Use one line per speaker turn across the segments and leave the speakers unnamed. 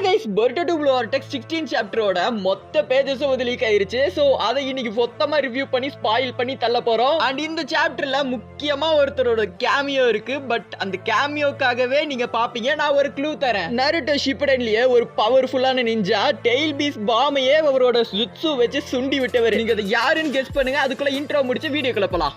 Guys பொருட்டோ 2 blue vortex 16 சாப்டரோட மொத்த பேஜஸும் வந்து league ஆயிருச்சு. சோ அதை இன்னைக்கு மொத்தமா ரிவ்யூ பண்ணி ஸ்பாயில் பண்ணி தள்ள போறோம். அண்ட் இந்த சாப்டர்ல முக்கியமா ஒருத்தரோட கேமியோ இருக்கு. பட் அந்த கேமியோக்காகவே நீங்க பாப்பீங்க. நான் ஒரு க்ளூ தரேன். நருட்டோ ஷிப்படன்லயே ஒரு பவர்ஃபுல்லான நிஞ்சா டெயில் பீஸ் பாமையே அவரோட ஜுட்சு வச்சு சுண்டி விட்டவர். நீங்க அதை யாருன்னு கெஸ் பண்ணுங்க. அதுக்குள்ள இன்ட்ரோ முடிச்சு வீடியோக்குள்ள போலாம்.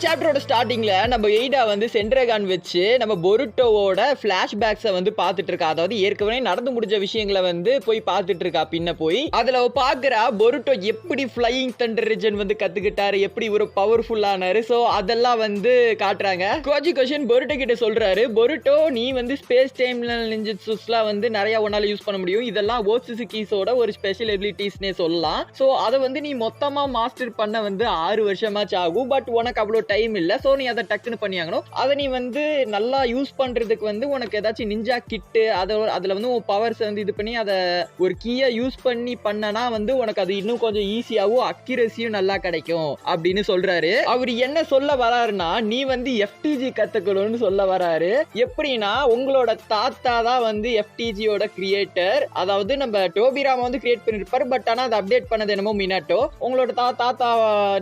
சாப்டரோட ஸ்டார்டிங்ல நம்ம எய்டா வந்து சென்ட்ரகான் வச்சு நம்ம பொருட்டோவோட பிளாஷ்பேக்ஸை வந்து பார்த்துட்டு இருக்கா. அதாவது ஏற்கனவே நடந்து முடிஞ்ச விஷயங்களை வந்து போய் பார்த்துட்டு இருக்கா. பின்ன போய் அதுல பாக்குறா பொருட்டோ எப்படி ஃபிளையிங் தண்டர் ரிஜன் வந்து கத்துக்கிட்டாரு, எப்படி ஒரு பவர்ஃபுல்லானாரு. சோ அதெல்லாம் வந்து காட்டுறாங்க. கோஜி கொஷன் பொருட்டோ கிட்ட சொல்றாரு, பொருட்டோ நீ வந்து ஸ்பேஸ் டைம்ல நிஞ்சுட்சுஸ்லாம் வந்து நிறைய ஒன்னால யூஸ் பண்ண முடியும். இதெல்லாம் ஓட்சுசுகிஸோட ஒரு ஸ்பெஷல் எபிலிட்டிஸ்னே சொல்லலாம். சோ அதை வந்து நீ மொத்தமா மாஸ்டர் பண்ண வந்து 6 வருஷமாச்சு ஆகும். பட் உனக்கு அவ்வளோ டைம் இல்ல. சோ நீ அதை டக்குன்னு பண்ணியாகணும். அதை நீ வந்து நல்லா யூஸ் பண்றதுக்கு வந்து உனக்கு ஏதாச்சும் நிஞ்சா கிட்டு அதுல வந்து உன் பவர்ஸ் வந்து இது பண்ணி அதை ஒரு கீயை யூஸ் பண்ணி பண்ணனா வந்து உனக்கு அது இன்னும் கொஞ்சம் ஈஸியாவும் அக்யூரசியும் நல்லா கிடைக்கும் அப்படின்னு சொல்றாரு. அவர் என்ன சொல்ல வராருன்னா, நீ வந்து எஃப்டிஜி கத்துக்கணும்னு சொல்ல வராரு. எப்படின்னா உங்களோட தாத்தா தான் வந்து எஃப்டிஜியோட கிரியேட்டர். அதாவது நம்ம டோபிராமா வந்து கிரியேட் பண்ணிருப்பாரு. பட் ஆனா அதை அப்டேட் பண்ணது என்னமோ மினாட்டோ. உங்களோட தாத்தா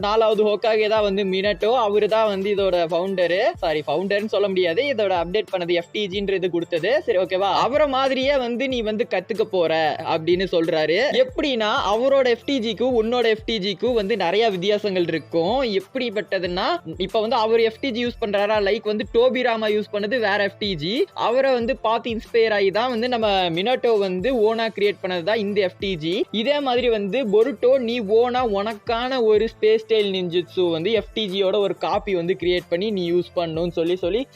4வது ஹோக்காகே தான் வந்து மினாட்டோ. அவரு தான் வந்து இதோட ஃபவுண்டர்னு சொல்ல முடியாது. இதோட அப்டேட் பண்ணது எஃப்டிஜின்றது கொடுத்தது. சரி ஓகேவா, அவரை மாதிரியே வந்து நீ வந்து கத்துக்க போற அப்படின்னு சொல்றாரு. எப்படின்னா அவரோட எஃப்டிஜிக்கும் உன்னோட எஃப்டிஜிக்கும் வந்து நிறைய வித்தியாசங்கள் இருக்கும். எப்படிப்பட்டதுன்னா இப்ப வந்து அவர் எஃப்டிஜி யூஸ் பண்றாரா, லைக் வந்து டோபிராமா யூஸ் பண்ணது வேற எஃப்டிஜி. அவரை வந்து பார்த்து இன்ஸ்பயர் ஆகி தான் வந்து நம்ம மினாட்டோ வந்து ஓனா கிரியேட் பண்ணதுதான் இந்த எஃப்டிஜி. இதே மாதிரி வந்து பொருட்டோ நீ ஓனா உனக்கான ஒரு ஸ்பேஸ் ஸ்டைல் நிஞ்சுட்சு வந்து எஃப்டிஜியோட ஒரு காப்பி வந்து கிரியேட் பண்ணி நீ யூஸ் பண்ணணும்னு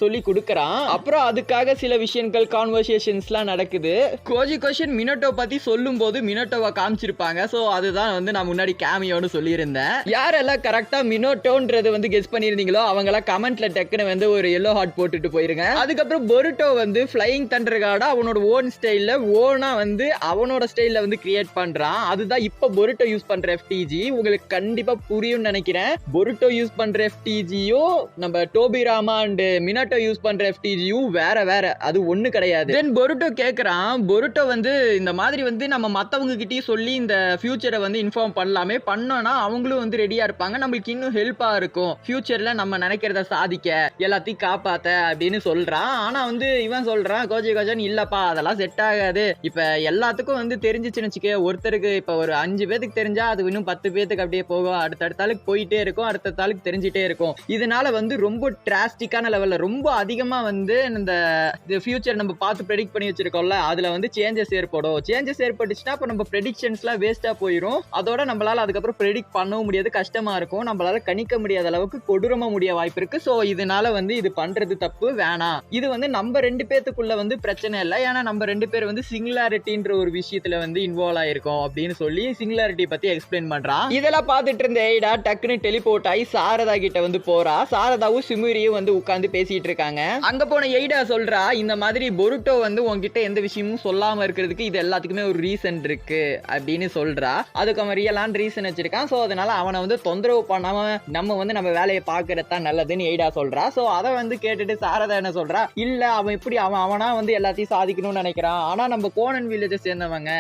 சொல்லி கொடுக்கறான். அப்புறம் அதுக்காக சில விஷயங்கள் கான்வர்சேஷன்ஸ்லாம் நடக்குது. கோஜி கொஷன் மினாட்டோ பத்தி சொல்லும் போது மினாட்டோவை காமிச்சிருப்பாங்க. சோ அதுதான் வந்து நான் முன்னாடி கேமியோன்னு சொல்லியிருந்தேன். யாரெல்லாம் கரெக்டா மினாட்டோன்றது வந்து கெஸ் பண்ணிருந்தீங்களோ அவங்க எல்லாம் கமெண்ட்ல டக்குன்னு வந்து ஒரு எல்லோ ஹார்ட் போட்டுட்டு போயிருங்க. அதுக்கப்புறம் பொருட்டோ வந்து ஃபிளையிங் தண்டர் கார்டா அவனோட ஓன் ஸ்டைல்ல ஓனா வந்து அவனோட ஸ்டைல்ல வந்து கிரியேட் பண்றான். அதுதான் இப்ப பொருட்டோ யூஸ் பண்ற எஃப்டிஜி. உங்களுக்கு கண்டிப்பா புரியும் நினைக்கிறேன். பொருட்டோ யூஸ் பண்ற எஃப்டிஜியோ நம்ம டோபிராமா அண்ட் மினாட்டோ யூஸ் பண்ற எஃப்டிஜியும் வேற அது ஒண்ணு கிடையாது. தென் பொருட்டோ கேக்குறான், பொருட்டோ வந்து இந்த மாதிரி வந்து நம்ம மத்தவங்க கிட்டயும் சொல்லி இந்த ஃபியூச்சரை வந்து இன்ஃபார்ம் பண்ணலாமே, பண்ணோம்னா அவங்களும் வந்து ரெடியா இருப்பாங்க, நம்மளுக்கு இன்னும் ஹெல்ப்பா இருக்கும் ஃபியூச்சர்ல நம்ம நினைக்கிறத சாதிக்க எல்லாத்தையும் காப்பாத்த அப்படின்னு சொல்றான். ஆனா வந்து இவன் சொல்றான் கோஜி கோஜன், இல்லப்பா அதெல்லாம் செட் ஆகாது. இப்ப எல்லாத்துக்கும் வந்து தெரிஞ்சிச்சுன்னு வச்சுக்க, ஒருத்தருக்கு இப்ப ஒரு 5 பேத்துக்கு தெரிஞ்சா அது இன்னும் 10 பேத்துக்கு அப்படியே போகும், அடுத்தடுத்தாளுக்கு போயிட்டே இருக்கும், அடுத்தடுத்தாளுக்கு தெரிஞ்சிட்டே இருக்கும். இதனால வந்து ரொம்ப டிராஸ்டிக்கான லெவல்ல ரொம்ப அதிகமா வந்து இந்த ஃபியூச்சர் நம்ம பார்த்து ப்ரெடிக்ட் பண்ணி வச்சிருக்கோம்ல, அதுல வந்து சேஞ்சஸ் ஏற்பட்டுச்சுன்னா அப்ப நம்ம ப்ரெடிக்ஷன்ஸ்லாம் வேஸ்டா போயிடும். அதோட நம்மளால அதுக்கப்புறம் ப்ரெடிக்ட் பண்ணவும் முடியாது, கஷ்டமா இருக்கும், நம்மளால கணிக்க முடியாத அளவுக்கு கொடூரமா முடிய வாய்ப்பு இருக்கு. சோ இதனால வந்து இது பண்றது தப்பு, வேணாம். இது வந்து நம்ம 2 பேத்துக்குள்ள வந்து பிரச்சனை இல்லை, ஏன்னா நம்ம 2 பேர் வந்து சிங்குலாரிட்டின்ற ஒரு விஷயத்துல வந்து இன்வால்வ் ஆயிருக்கோம் அப்படின்னு சொல்லி சிங்குலாரிட்டி பத்தி எக்ஸ்பிளைன் பண்றான். இதெல்லாம் பார்த்துட்டு இருந்த எய்டா டக்குன்னு டெலிபோர்ட் ஆகி சாரதா கிட்ட வந்து போறா. சாரதாவும் சிமுரியும் வந்து உட்கார்ந்து பேசிட்டு இருக்காங்க. அங்க போன எய்டா சொல்றா, இந்த மாதிரி பொருட்டோ வந்து உன்கிட்ட எந்த விஷயமும் சொல்லாம இருக்கிறதுக்கு இது எல்லாத்துக்குமே ஒரு ரீசன் இருக்கு அப்படின்னு சொல்றா. அதுக்கு அவன் ரியலான ரீசன் வச்சிருக்கான். சோ அதனால அவனை வந்து தொந்தரவு பண்ணாம நம்ம வந்து நம்ம வேலையை பாக்குறதுதான் நல்லதுன்னு எய்டா சொல்றா. சோ அதை வந்து கேட்டுட்டு சாரதா என்ன சொல்றா, இல்ல அவன் இப்படி அவனா வந்து எல்லாத்தையும் சாதிக்கணும்னு நினைக்கிறான், ஆனா நம்ம கோனன் வில்லேஜை சேர்ந்தவங்க,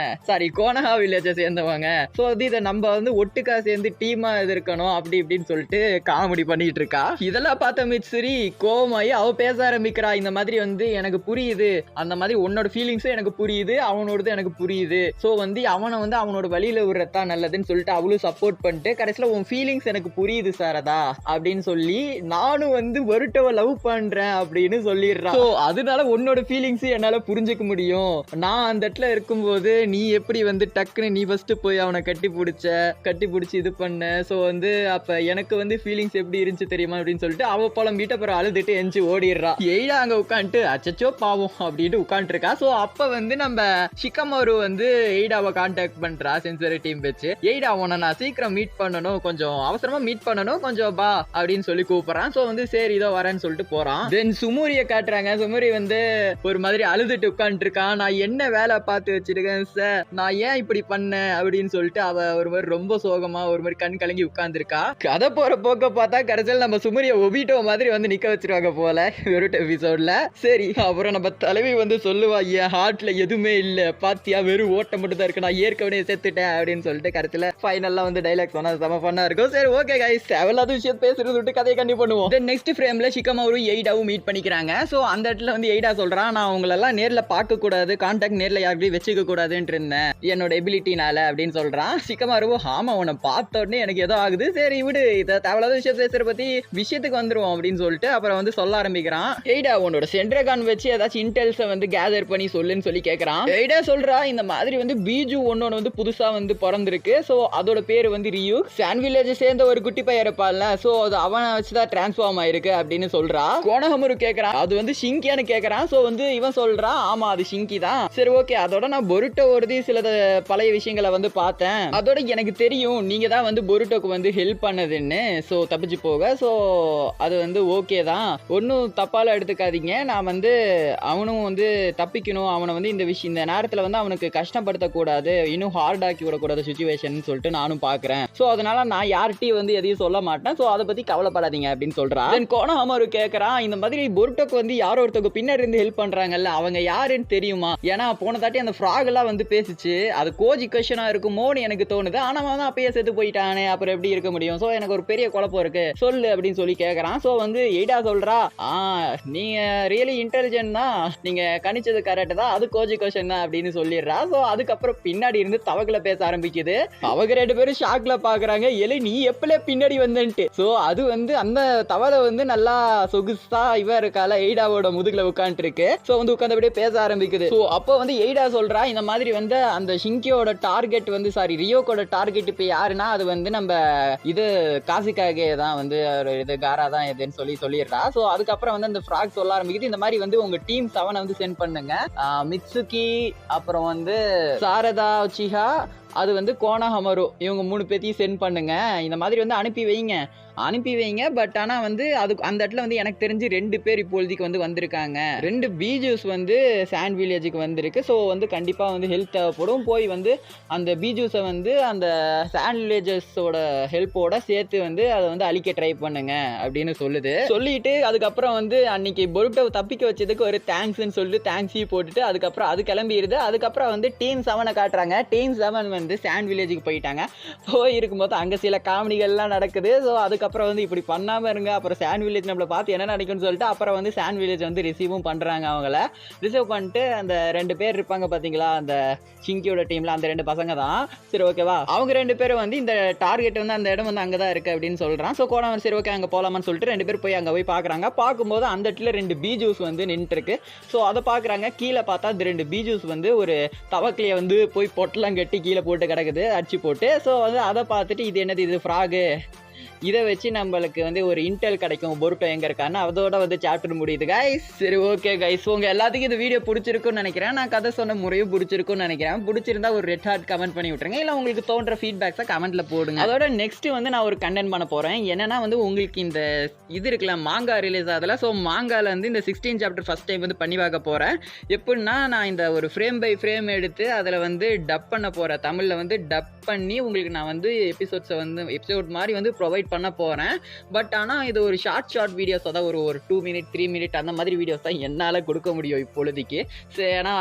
கோனஹா வில்லேஜை சேர்ந்தவங்க, சோ இதை நம்ம வந்து ஒட்டுக்கா சேர்ந்து டீமா இருக்கணும் அப்படி இப்படின்னு சொல்லிட்டு காமெடி பண்ணிட்டு இருக்கா. இதெல்லாம் பார்த்த மிட்சுரி கோமாயி அவ பேச ஆரம்பிக்கிறா. இந்த மாதிரி வந்து எனக்கு புரியுது, அந்த மாதிரி உன்னோட ஃபீலிங்ஸும் எனக்கு புரியுது, அவனோடது எனக்கு புரியுது. சோ வந்து அவனை வந்து அவனோட வழியில விடுறதா நல்லதுன்னு சொல்லிட்டு அவளும் சப்போர்ட் பண்ணிட்டு கடைசியில உன் ஃபீலிங்ஸ் எனக்கு புரியுது சாரதா அப்படின்னு சொல்லி நானும் வந்து பொருட்டோவை லவ் பண்றேன் அப்படின்னு சொல்லிடுறான். சோ அதனால உன்னோட ஃபீலிங்ஸ் என்னால புரிஞ்சுக்க முடியும். நான் அந்த இடத்துல இருக்கும்போது நீ எப்படி வந்து டக்குன்னு நீ ஃபர்ஸ்ட் போய் அவனை கட்டி பிடிச்சி இது பண்ண. சோ வந்து அப்ப எனக்கு வந்து ஃபீலிங்ஸ் எப்படி இருந்துச்சு தெரியுமா அப்படின்னு சொல்லிட்டு அவ புலம்பிட்டு அப்புறம் அழுதுட்டு எஞ்சி ஓடிடுறா. எய்டா அங்க உட்காந்துட்டு அச்சச்சோ பாவம் அப்படின்ட்டு உட்காந்துட்டு இருக்கா. சோ அப்ப வந்து நம்ம ஷிகமாரு வந்து எய்டாவை கான்டாக்ட் பண்றா சென்சரி டீம் வச்சு. எய்டா உன்னை நான் சீக்கிரம் மீட் பண்ணணும், கொஞ்சம் அவசரமா மீட் பண்ணணும், கொஞ்சம் பா அப்படின்னு சொல்லி கூப்பிடுறான். சோ வந்து சரி இதோ வரேன்னு சொல்லிட்டு போறான். தென் சுமூரிய காட்டுறாங்க. சுமூரி வந்து ஒரு மாதிரி அழுதுட்டு உட்காந்துட்டு இருக்கான். நான் என்ன வேலை பார்த்து வச்சிருக்கேன் சார், நான் ஏன் இப்படி பண்ணேன் அப்படின்னு சொல்லிட்டு அவ ஒரு மாதிரி ரொம்ப சோகமா ஒரு மாதிரி கண் கலங்கி உட்கார்ந்துருக்கா. கதை போற போக்க பார்த்தா கடைசியில் நம்ம சுமரிய ஒபிட்டோ மாதிரி வந்து நிக்க வச்சிருவாங்க போல ஒரு எபிசோட்ல. சரி அப்புறம் நம்ம தலைவி வந்து சொல்லுவா, என் ஹார்ட்ல எதுவுமே இல்ல பாத்தியா, வெறும் ஓட்டம் மட்டும் தான் இருக்கு, நான் ஏற்கனவே செத்துட்டேன் அப்படின்னு சொல்லிட்டு கடைசியில ஃபைனலா வந்து டைலாக் சொன்னா செம ஃபன்னா இருக்கும். சரி ஓகே கைஸ், தேவையில்லாத விஷயம் பேசுறது விட்டு கதையை கண்டிப்பா பண்ணுவோம். தென் நெக்ஸ்ட் ஃப்ரேம்ல ஷிகமாரு எய்டாவும் மீட் பண்ணிக்கிறாங்க. சோ அந்த இடத்துல வந்து எய்டா சொல்றான், நான் உங்களெல்லாம் நேர்ல பார்க்க கூடாது, கான்டாக்ட் நேர்ல யாருக்கையும் வச்சுக்க கூடாதுன்னு இருந்தேன் என்னோட எபிலிட்டினால அப்படின்னு சொல்றான். ஷிகமாரு ஆமா உன்னை பார்த்த உடனே எனக்கு ஏதோ ஆகுது, சரி விடு இதை தேவையில்லாத விஷயம் பேசுற பத்தி விஷயத்துக்கு வந்துருவோம் அப்படின்னு சொல்லிட்டு அப்புறம் வந்து சொல்ல ஆரம்பிக்கிறான். எய்டா உன்னோட சென்ட்ரகான் வச்சு ஏதாச்சும் இன்டெல்ஸை வந்து கேதர் பண்ணி சொல்லுன்னு சொல்லி கேட்கறான். எய்டா சொல்றா, இந்த மாதிரி வந்து பீஜு ஒன்னொன்னு வந்து புதுசா வந்து பிறந்திருக்கு. சோ அதோட பேரு வந்து ரியூ, சான் வில்லேஜ் சேர்ந்த ஒரு குட்டி பையன் இருப்பான்ல, சோ அது அவனை வச்சுதான் டிரான்ஸ்ஃபார்ம் ஆயிருக்கு அப்படின்னு சொல்றா. கோனஹமரு கேட்கறான், அது வந்து ஷிங்கியான்னு கேட்கறான். சோ வந்து இவன் சொல்றான், ஆமா அது ஷிங்கி தான். சரி ஓகே, அதோட நான் பொருட்டோ ஒருதி சில பழைய விஷயங்களை வந்து பார்த்தேன், அதோட எனக்கு தெரியும் நீங்க தான் வந்து பொருட்டோக்கு வந்து ஹெல்ப் பண்ணதுன்னு, சோ தப்பிச்சு போக. சோ அது வந்து ஓகே தான், ஒன்னும் தப்பால எடுத்துக்காதீங்க, நான் வந்து அவனும் வந்து தப்பிக்கணும், அவனை வந்து இந்த விஷயம் இந்த நேரத்துல வந்து அவனுக்கு கஷ்டப்படுத்தக்கூடாது, இன்னும் ஹார்ட் ஆக்கி விடக்கூடாது சுச்சுவேஷன் சொல்லிட்டு நானும் பாக்குறேன். சோ அதனால நான் யார்கிட்டயும் வந்து எதையும் சொல்ல மாட்டேன், சோ அதை பத்தி கவலைப்படாதீங்க அப்படின்னு சொல்றான். தென் கோனஹமரு கேட்கறான், இந்த மாதிரி பொருட்டோக்கு வந்து யாரோ ஒருத்தவங்க பின்னாடி இருந்து ஹெல்ப் பண்றாங்கல்ல, அவங்க யாருன்னு தெரியுமா? ஏன்னா போன தாட்டி அந்த ஃப்ராக் எல்லாம் வந்து பேசிச்சு, அது கோஜி கொஸ்டினா இருக்குமோன்னு எனக்கு தோணுது, ஆனா வந்து அப்பயே செத்து போயிட்டானே, அப்புறம் எப்படி இருக்க முடியும்? சோ எனக்கு ஒரு பெரிய குழப்பம் இருக்கு, சொல்லு அப்படின்னு சொல்லி கேட்கறான். சோ வந்து எய்டா சொல்றா, நீங்க ரியலி இன்டெலிஜென்ட் தான், நீங்க கணிச்சது கரெக்ட் தான், அது கோஜி கொஸ்டின் தான் அப்படின்னு சொல்லிடுறா. சோ அதுக்கப்புறம் பின்னாடி இருந்து தவக்கல பேச ஆரம்பிக்குது. அவங்க ரெண்டு பேரும் ஷாக்ல பாக்குறாங்க, எலி நீ எப்பல பின்னாடி வந்துட்டு. சோ அது வந்து அந்த தவளை வந்து நல்லா சொகுசா இவ இருக்கால எய்டாவோட முதுகுல உட்காந்துட்டு இருக்கு. சோ வந்து உட்காந்து அப்படியே பேச ஆரம்பிக்குது. சோ அப்போ வந்து எய்டா சொல்றா, இந்த மாதிரி வந்து அந்த ஷிங்கியோட டார்கெட் வந்து சாரி ரியோக்கோட டார்கெட் இப்ப யாருன்னா அது வந்து நம்ம இது காசிக்காகே தான் வந்து இது காரா தான் இதுன்னு சொல்லிடுறா. சோ அதுக்கப்புறம் வந்து அந்த ஃப்ராக் சொல்ல ஆரம்பிக்குது, இந்த மாதிரி வந்து உங்க டீம் 7 வந்து சென்ட் பண்ணுங்க, மிட்சுகி அப்புறம் வந்து சாரதா உச்சிஹா அது வந்து கோனஹமரு இவங்க 3 பேத்தையும் சென்ட் பண்ணுங்க, இந்த மாதிரி வந்து அனுப்பி வைங்க. பட் ஆனா வந்து அதுக்கு அந்த இடத்துல வந்து எனக்கு தெரிஞ்சு 2 பேர் இப்போதைக்கு வந்து வந்திருக்காங்க, 2 பீஜூஸ் வந்து சாண்ட் வில்லேஜுக்கு வந்திருக்கு. ஸோ வந்து கண்டிப்பா வந்து ஹெல்ப் தேவைப்படும், போய் வந்து அந்த பீஜூஸை வந்து அந்த சாண்ட் வில்லேஜஸோட ஹெல்ப்போட சேர்த்து வந்து அதை வந்து அழிக்க ட்ரை பண்ணுங்க அப்படின்னு சொல்லிட்டு அதுக்கப்புறம் வந்து அன்னைக்கு பொருட்டோவை தப்பிக்க வச்சதுக்கு ஒரு தேங்க்ஸ்ன்னு சொல்லிட்டு தேங்க்ஸையும் போட்டுட்டு அதுக்கப்புறம் அது கிளம்பிடுது. அதுக்கப்புறம் வந்து டீம் 7 காட்டுறாங்க. டீம் 7 வந்து சாண்ட் வில்லேஜுக்கு போயிட்டாங்க. இருக்கும்போது அங்க சில காமெடிகள்லாம் நடக்குது. ஸோ அதுக்கப்புறம் வந்து இப்படி பண்ணாம இருங்க, அப்புறம் சாண்ட் வில்லேஜ் நம்மளை பார்த்து என்ன நினைக்கும்னு சொல்லிட்டு அப்புறம் வந்து சாண்ட் வில்லேஜ் வந்து ரிசீவும் பண்றாங்க. அவங்கள ரிசீவ் பண்ணிட்டு அந்த 2 பேர் இருப்பாங்க பாத்தீங்களா அந்த ஷிங்கியோட டீம்ல, அந்த 2 பசங்க தான். சரி ஓகேவா, அவங்க 2 பேரும் வந்து இந்த டார்கெட் வந்து அந்த இடம் வந்து அங்கதான் இருக்கு அப்படின்னு சொல்றான். ஸோ கோனவன் சரி ஓகே அங்க போலாமான்னு சொல்லிட்டு 2 பேர் போய் அங்க போய் பாக்குறாங்க. பார்க்கும்போது அந்த இடத்துல 2 பீஜூஸ் வந்து நின்று இருக்கு. ஸோ அதை பாக்குறாங்க. கீழே பார்த்தா அந்த 2 பீஜூஸ் வந்து ஒரு தவக்கிலிய வந்து போய் பொட்டெல்லாம் கட்டி கீழே போட்டு கிடக்குது அடிச்சு போட்டு. ஸோ வந்து அதை பார்த்துட்டு இது என்னது, இது ஃப்ராகு, இதை வச்சு நம்மளுக்கு வந்து ஒரு இன்டெல் கிடைக்கும் பொருட்டோ எங்க இருக்கான்னு அதோட வந்து சாப்டர் முடியுது கைஸ். சரி ஓகே கைஸ், உங்க எல்லாத்துக்கும் இந்த வீடியோ பிடிச்சிருக்குன்னு நினைக்கிறேன், நான் கதை சொன்ன முறையும் பிடிச்சிருக்குன்னு நினைக்கிறேன். பிடிச்சிருந்தா ஒரு ரெட் ஹார்ட் கமெண்ட் பண்ணி விட்டுருங்க, இல்லை உங்களுக்கு தோன்ற ஃபீட்பேக்ஸை கமெண்ட்ல போடுங்க. அதோட நெக்ஸ்ட் வந்து நான் ஒரு கண்டென்ட் பண்ண போறேன். என்னன்னா வந்து உங்களுக்கு இந்த இது இருக்குல்ல மாங்கா ரிலீஸ் ஆகல, ஸோ மாங்கால வந்து இந்த 16 சாப்டர் ஃபர்ஸ்ட் டைம் வந்து பண்ணி பார்க்க போறேன். எப்படின்னா நான் இந்த ஒரு ஃப்ரேம் பை ஃப்ரேம் எடுத்து அதில் வந்து டப் பண்ண போறேன், தமிழ்ல வந்து டப் பண்ணி உங்களுக்கு நான் வந்து எபிசோட் மாதிரி வந்து ப்ரொவைட் பண்ண போறேன். பட் ஆனா இது ஒரு ஷார்ட் வீடியோஸ் தான், ஒரு 2 மினிட் 3 மினிட் அந்த மாதிரி வீடியோஸ் தான் என்னால கொடுக்க முடியும் இப்பொழுதைக்கு. ஏன்னா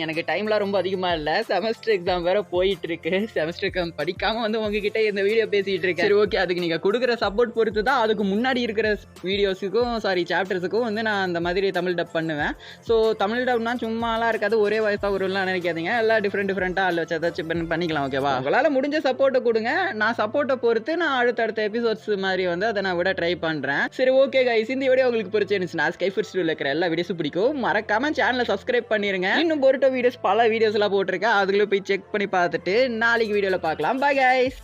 எனக்கு டைம்லாம் ரொம்ப அதிகமா இல்லை, செமஸ்டர் எக்ஸாம் வேற போயிட்டு இருக்கு. செமஸ்டர் எக்ஸாம் படிக்காம வந்து உங்ககிட்ட இந்த வீடியோ பேசிட்டு இருக்கேன். சரி ஓகே, அதுக்கு நீங்க கொடுக்குற சப்போர்ட் பொறுத்து தான் அதுக்கு முன்னாடி இருக்கிற வீடியோஸுக்கும் சாப்டர்ஸுக்கும் வந்து நான் அந்த மாதிரி தமிழ் டப் பண்ணுவேன். ஸோ தமிழ் டப்னா சும்மாலாம் இருக்காது, ஒரே வாய்ஸா வரும்லாம் நினைக்காதீங்க, எல்லாம் டிஃப்ரெண்டா அல்ல வச்சு ஏதாச்சும் பண்ணிக்கலாம். ஓகேவா, உங்களால முடிஞ்ச சப்போர்ட்டை கொடுங்க, நான் சப்போர்ட்டை பொறுத்து நான் அடுத்தடுத்த எபிசோட்ஸ் மாதிரி வந்து அதை நான் விட ட்ரை பண்றேன். சரி ஓகே கைஸ், இந்த வீடியோ உங்களுக்கு பிடிச்சிருந்துச்சுன்னா ஸ்கைஃபர் ஸ்டுடியோல இருக்கிற எல்லா வீடியோஸும் பிடிக்கும், மறக்காம சேனலை சப்ஸ்கிரைப் பண்ணிருங்க. இன்னும் பொருட்டோ வீடியோஸ் பல வீடியோஸ் எல்லாம் போட்டிருக்கேன், அதுக்குள்ள போய் செக் பண்ணி பார்த்துட்டு நாளைக்கு வீடியோல பார்க்கலாம். Bye guys.